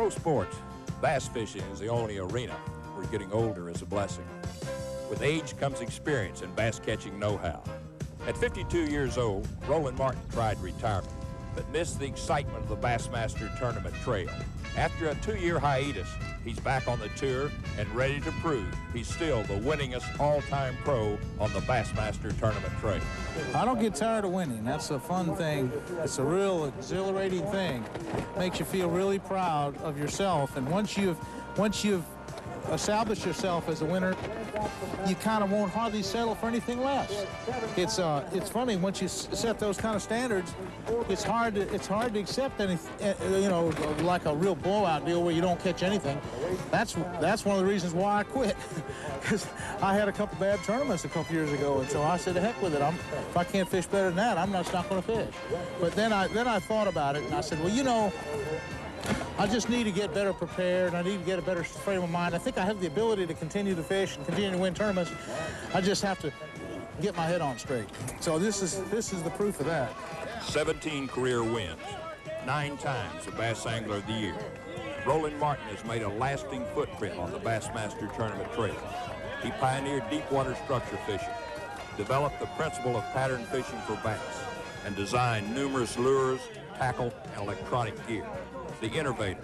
most sports, bass fishing is the only arena where getting older is a blessing. With age comes experience and bass catching know-how. At 52 years old, Roland Martin tried retirement, but missed the excitement of the Bassmaster Tournament Trail. After a 2-year hiatus, he's back on the tour and ready to prove he's still the winningest all-time pro on the Bassmaster Tournament Trail. I don't get tired of winning. That's a fun thing. It's a real exhilarating thing. Makes you feel really proud of yourself. And once you've established yourself as a winner, you kind of won't hardly settle for anything less. It's funny, once you set those kind of standards, it's hard to accept anything, you know, like a real blowout deal where you don't catch anything. That's one of the reasons why I quit, because I had a couple bad tournaments a couple years ago, and so I said, to heck with it. If I can't fish better than that, I'm just not going to fish. But then I thought about it, and I said, well, you know, I just need to get better prepared. I need to get a better frame of mind. I think I have the ability to continue to fish and continue to win tournaments. I just have to get my head on straight. So this is the proof of that. 17 career wins, 9 times the Bass Angler of the Year. Roland Martin has made a lasting footprint on the Bassmaster Tournament Trail. He pioneered deep water structure fishing, developed the principle of pattern fishing for bass, and designed numerous lures, tackle, and electronic gear. The innovator,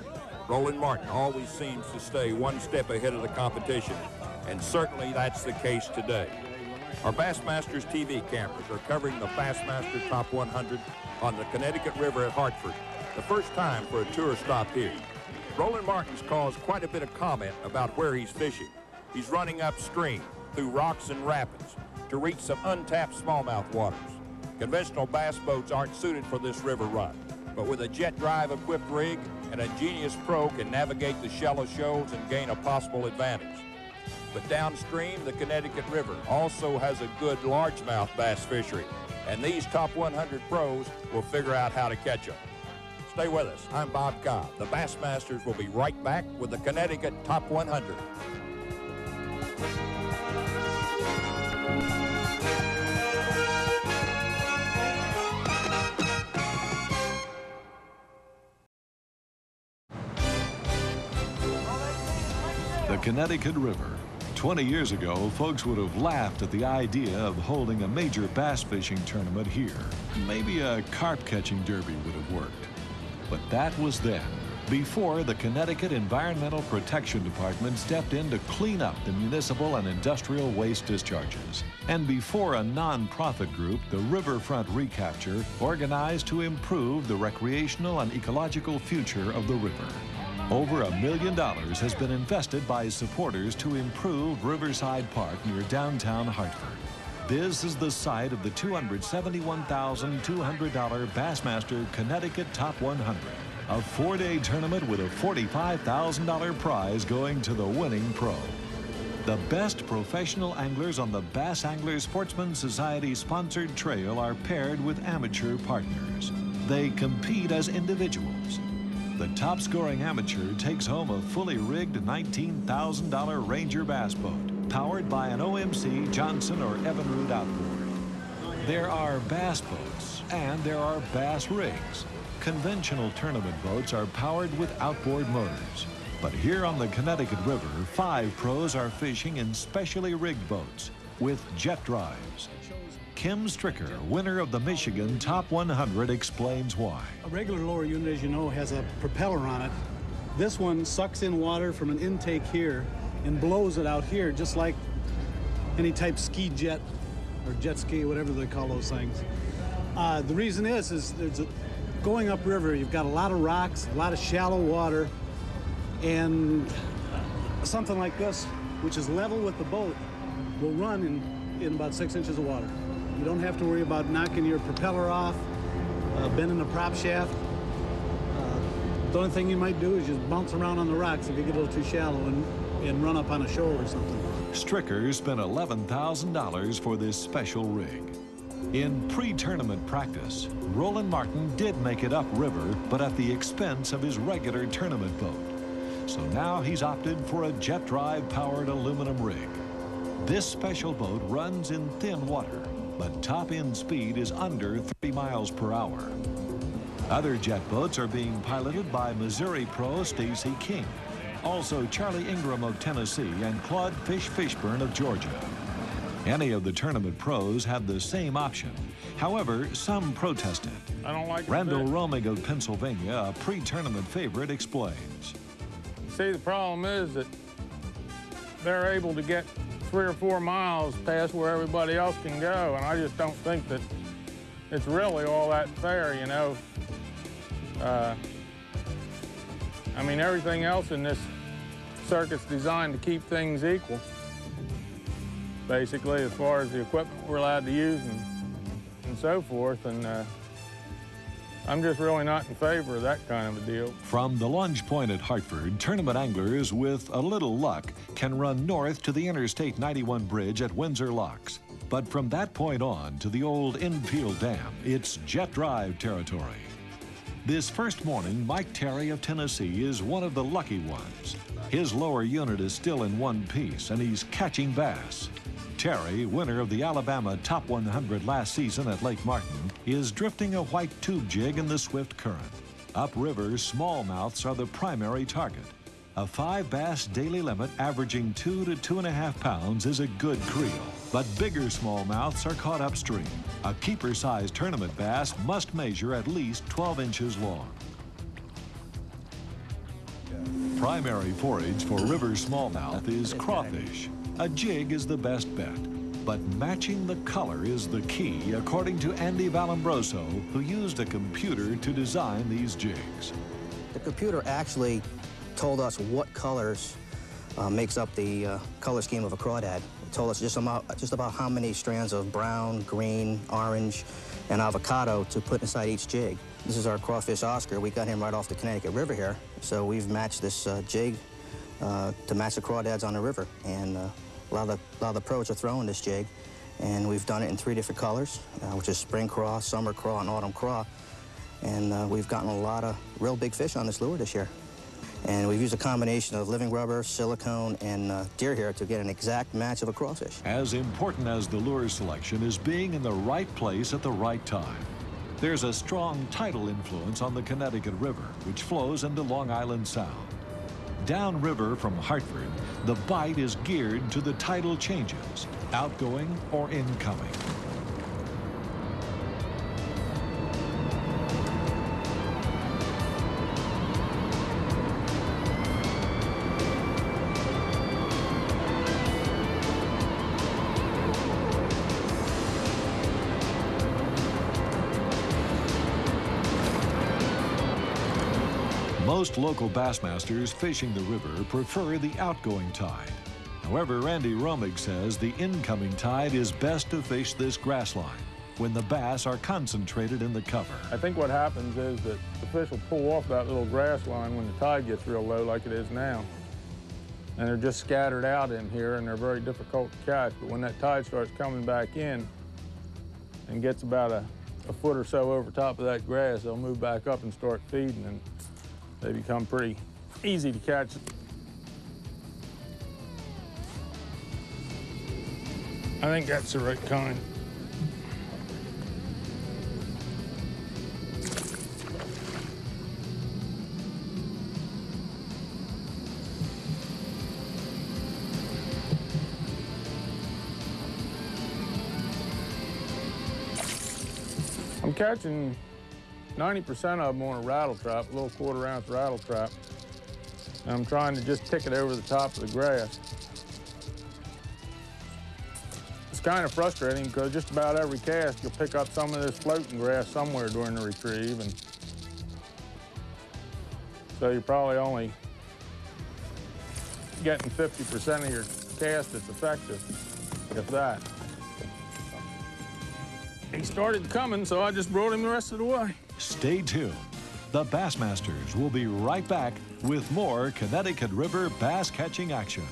Roland Martin, always seems to stay one step ahead of the competition, and certainly that's the case today. Our Bassmasters TV cameras are covering the Bassmaster Top 100 on the Connecticut River at Hartford, the first time for a tour stop here. Roland Martin's caused quite a bit of comment about where he's fishing. He's running upstream through rocks and rapids to reach some untapped smallmouth waters. Conventional bass boats aren't suited for this river run, but with a jet drive equipped rig, an ingenious pro can navigate the shallow shoals and gain a possible advantage. But downstream, the Connecticut River also has a good largemouth bass fishery, and these top 100 pros will figure out how to catch them. Stay with us. I'm Bob Cobb. The Bassmasters will be right back with the Connecticut Top 100. The Connecticut River. 20 years ago, folks would have laughed at the idea of holding a major bass fishing tournament here. Maybe a carp catching derby would have worked. But that was then, before the Connecticut Environmental Protection Department stepped in to clean up the municipal and industrial waste discharges, and before a non-profit group, the Riverfront Recapture, organized to improve the recreational and ecological future of the river. Over $1 million has been invested by supporters to improve Riverside Park near downtown Hartford. This is the site of the $271,200 Bassmaster Connecticut Top 100, a 4-day tournament with a $45,000 prize going to the winning pro. The best professional anglers on the Bass Angler Sportsman Society sponsored trail are paired with amateur partners. They compete as individuals. The top-scoring amateur takes home a fully rigged $19,000 Ranger bass boat, powered by an OMC, Johnson, or Evinrude outboard. There are bass boats, and there are bass rigs. Conventional tournament boats are powered with outboard motors. But here on the Connecticut River, 5 pros are fishing in specially rigged boats with jet drives. Kim Stricker, winner of the Michigan Top 100, explains why. A regular lower unit, as you know, has a propeller on it. This one sucks in water from an intake here and blows it out here, just like any type ski jet or jet ski, whatever they call those things. The reason is going upriver, you've got a lot of rocks, a lot of shallow water, and something like this, which is level with the boat, will run in about 6 inches of water. You don't have to worry about knocking your propeller off, bending the prop shaft. The only thing you might do is just bounce around on the rocks if you get a little too shallow and run up on a shoal or something. Stricker spent $11,000 for this special rig. In pre-tournament practice, Roland Martin did make it upriver, but at the expense of his regular tournament boat. So now he's opted for a jet drive powered aluminum rig. This special boat runs in thin water, but top end speed is under 30 miles per hour. Other jet boats are being piloted by Missouri pro Stacy King, also Charlie Ingram of Tennessee and Claude Fishburne of Georgia. Any of the tournament pros had the same option. However, some protested. I don't like Randall Romig of Pennsylvania, a pre-tournament favorite, explains. See, the problem is that they're able to get 3 or 4 miles past where everybody else can go, and I just don't think that it's really all that fair, you know. I mean, everything else in this circuit's designed to keep things equal, basically, as far as the equipment we're allowed to use and so forth, and I'm just really not in favor of that kind of a deal. From the Lunge Point at Hartford, tournament anglers with a little luck can run north to the Interstate 91 bridge at Windsor Locks. But from that point on to the old infield dam, it's jet drive territory. This first morning, Mike Terry of Tennessee is one of the lucky ones. His lower unit is still in one piece, and he's catching bass. Terry, winner of the Alabama Top 100 last season at Lake Martin, is drifting a white tube jig in the swift current. Upriver, smallmouths are the primary target. A 5 bass daily limit averaging 2 to 2.5 pounds is a good creel, but bigger smallmouths are caught upstream. A keeper-sized tournament bass must measure at least 12 inches long. Primary forage for river smallmouth is crawfish. A jig is the best bet, but matching the color is the key, according to Andy Vallombroso, who used a computer to design these jigs. The computer actually told us what colors makes up the color scheme of a crawdad. It told us just about how many strands of brown, green, orange, and avocado to put inside each jig. This is our crawfish Oscar. We got him right off the Connecticut River here, so we've matched this jig to match the crawdads on the river. And a lot of the pros are throwing this jig, and we've done it in 3 different colors, which is spring craw, summer craw, and autumn craw. And we've gotten a lot of real big fish on this lure this year. And we've used a combination of living rubber, silicone, and deer hair to get an exact match of a crawfish. As important as the lure selection is being in the right place at the right time. There's a strong tidal influence on the Connecticut River, which flows into Long Island Sound. Downriver from Hartford, the bite is geared to the tidal changes, outgoing or incoming. Most local Bassmasters fishing the river prefer the outgoing tide. However, Randy Romig says the incoming tide is best to fish this grass line when the bass are concentrated in the cover. I think what happens is that the fish will pull off that little grass line when the tide gets real low like it is now. And they're just scattered out in here and they're very difficult to catch. But when that tide starts coming back in and gets about a foot or so over top of that grass, they'll move back up and start feeding, and they become pretty easy to catch. I think that's the right kind. I'm catching 90% of them on a rattle trap, a little 1/4 ounce rattle trap. And I'm trying to just tick it over the top of the grass. It's kind of frustrating because just about every cast you'll pick up some of this floating grass somewhere during the retrieve, and so you're probably only getting 50% of your cast that's effective, if that. He started coming, so I just brought him the rest of the way. Stay tuned. The Bassmasters will be right back with more Connecticut River bass catching action.